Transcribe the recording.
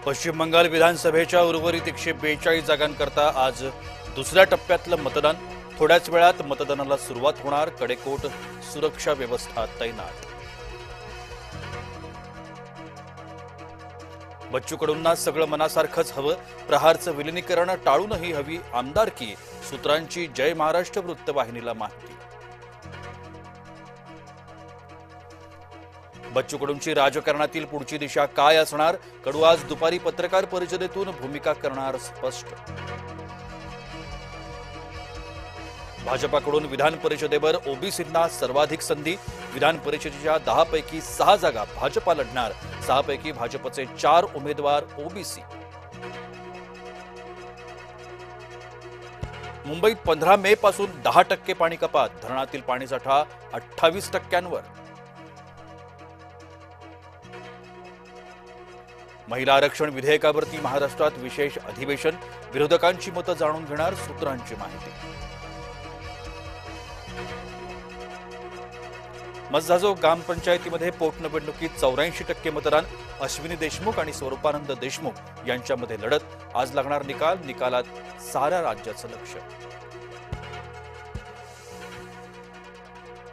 पश्चिम बंगाल विधानसभेच्या उर्वरित 142 जागांकरता आज दुसऱ्या टप्प्यातलं मतदान। थोड्याच वेळात मतदानाला सुरुवात होणार। कडेकोट सुरक्षा व्यवस्था तैनात। बच्चू कडूंना सगळं मनासारखंच हवं। प्रहारचं विलिनीकरण टाळूनही हवी आमदारकी। सूत्रांची जय महाराष्ट्र वृत्तवाहिनीला माहिती। बच्चू कडूंची राजकारणातील पुढची दिशा काय असणार? कडू आज दुपारी पत्रकार परिषदेतून भूमिका करणार स्पष्ट। भाजपाकडून विधान परिषदेवर ओबीसींना सर्वाधिक संधी। विधान परिषदेच्या 10 पैकी 6 जागा भाजपा लढणार। 6 पैकी भाजपचे 4 उमेदवार ओबीसी। मुंबईत 15 मे पासून 10% पाणी कपात। धरणातील पाणीसाठा 28%वर। महिला आरक्षण विधेयकावरती महाराष्ट्रात विशेष अधिवेशन। विरोधकांची मतं जाणून घेणार सूत्रांची माहिती। मस्साजोग ग्रामपंचायतीमध्ये पोटनिवडणुकीत 84% मतदान। अश्विनी देशमुख आणि स्वरूपानंद देशमुख यांच्यामध्ये लढत। आज लागणार निकाल। निकालात साऱ्या राज्याचं लक्ष।